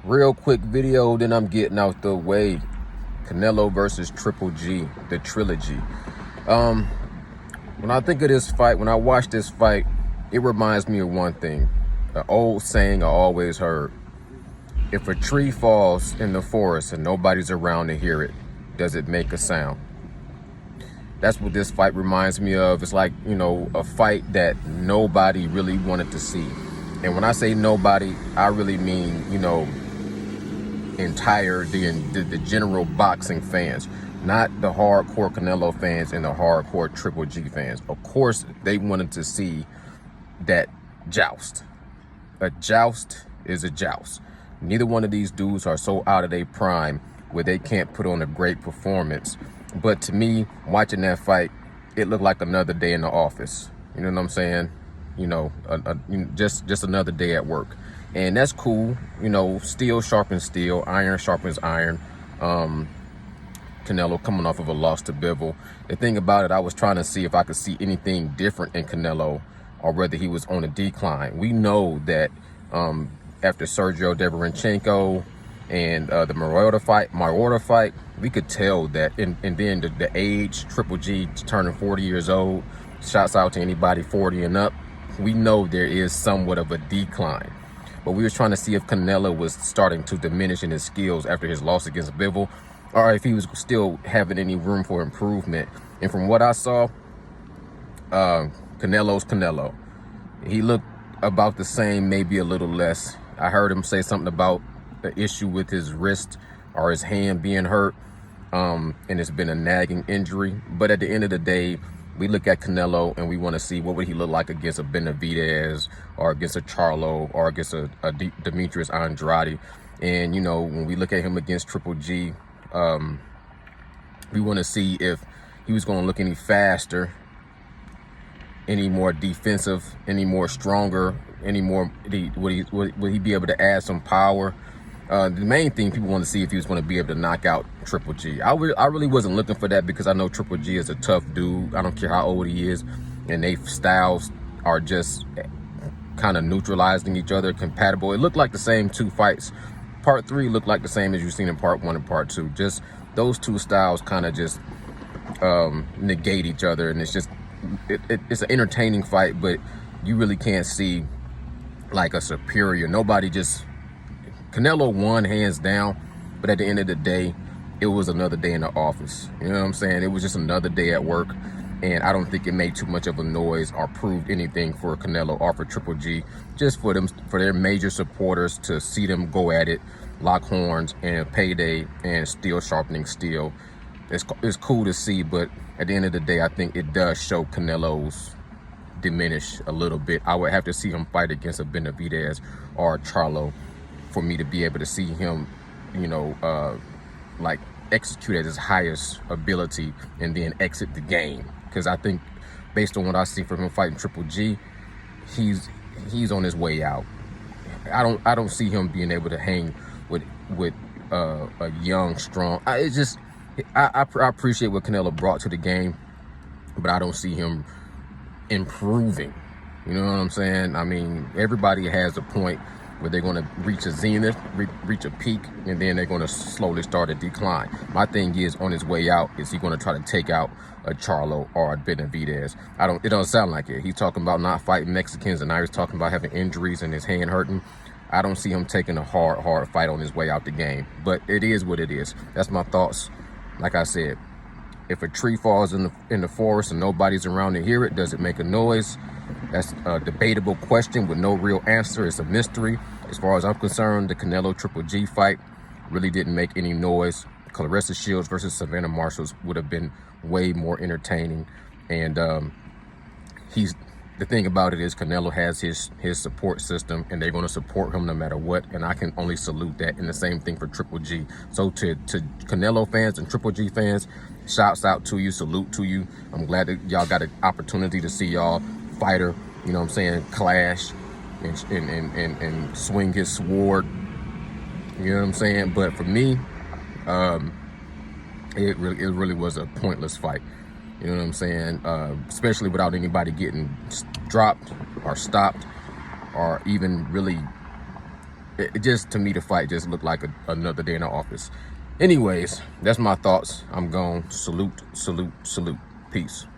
Real quick video, then I'm getting out the way. Canelo versus Triple G, the trilogy. When I think of this fight, when I watch this fight, it reminds me of one thing. An old saying I always heard. If a tree falls in the forest and nobody's around to hear it, does it make a sound? That's what this fight reminds me of. It's like, you know, a fight that nobody really wanted to see. And when I say nobody, I really mean, you know, the general boxing fans, not the hardcore Canelo fans and the hardcore Triple G fans. Of course, they wanted to see that joust. A joust is a joust. Neither one of these dudes are so out of their prime where they can't put on a great performance. But to me, watching that fight, it looked like another day in the office. You know what I'm saying? You know, just another day at work. And that's cool. You know, steel sharpens steel, iron sharpens iron. Canelo coming off of a loss to Bivol. The thing about it, I was trying to see if I could see anything different in Canelo or whether he was on a decline. We know that after Sergio Deverenchenko and the Mayorga fight, we could tell that, and then the age, Triple G turning 40 years old, shouts out to anybody 40 and up, we know there is somewhat of a decline. But we were trying to see if Canelo was starting to diminish in his skills after his loss against Bivol, or if he was still having any room for improvement. And from what I saw, Canelo's Canelo. He looked about the same, maybe a little less. I heard him say something about the issue with his wrist or his hand being hurt, and it's been a nagging injury. But at the end of the day, we look at Canelo and we want to see what would he look like against a Benavidez or against a Charlo or against a Demetrius Andrade. And, you know, when we look at him against Triple G, we want to see if he was going to look any faster, any more defensive, any more stronger, any more, would he be able to add some power? The main thing people want to see if he was going to be able to knock out Triple G. I really wasn't looking for that because I know Triple G is a tough dude. I don't care how old he is, and their styles are just kind of neutralizing each other, compatible. It looked like the same two fights. Part 3 looked like the same as you've seen in Part 1 and Part 2. Just those two styles kind of just negate each other, and it's just it's an entertaining fight, but you really can't see like a superior. Nobody just Canelo won hands down, but at the end of the day, it was another day in the office. You know what I'm saying? It was just another day at work, and I don't think it made too much of a noise or proved anything for Canelo or for Triple G. Just for them, for their major supporters to see them go at it, lock horns, and payday, and steel sharpening steel. It's cool to see, but at the end of the day, I think it does show Canelo's diminish a little bit. I would have to see him fight against a Benavidez or a Charlo for me to be able to see him, you know, like execute at his highest ability and then exit the game. Because I think, based on what I see from him fighting Triple G, he's on his way out. I don't see him being able to hang with a young, strong. I appreciate what Canelo brought to the game, but I don't see him improving. You know what I'm saying? I mean, everybody has a point where they're going to reach a zenith, reach a peak, and then they're going to slowly start a decline. My thing is, on his way out, is he going to try to take out a Charlo or a Benavidez? It don't sound like it. He's talking about not fighting Mexicans, and now he's talking about having injuries and his hand hurting. I don't see him taking a hard fight on his way out the game. But it is what it is. That's my thoughts. Like I said, if a tree falls in the forest and nobody's around to hear it, does it make a noise? That's a debatable question with no real answer. It's a mystery. As far as I'm concerned, the Canelo Triple G fight really didn't make any noise. Claressa Shields versus Savannah Marshall would have been way more entertaining. And the thing about it is, Canelo has his support system, and they're going to support him no matter what. And I can only salute that. And the same thing for Triple G. So to Canelo fans and Triple G fans, shouts out to you, salute to you. I'm glad that y'all got an opportunity to see y'all fighter, you know what I'm saying, clash and swing his sword. You know what I'm saying? But for me, it really was a pointless fight. You know what I'm saying? Especially without anybody getting dropped or stopped or even really it just, to me, the fight just looked like another day in the office. Anyways, that's my thoughts. I'm gone. Salute, salute, salute. Peace.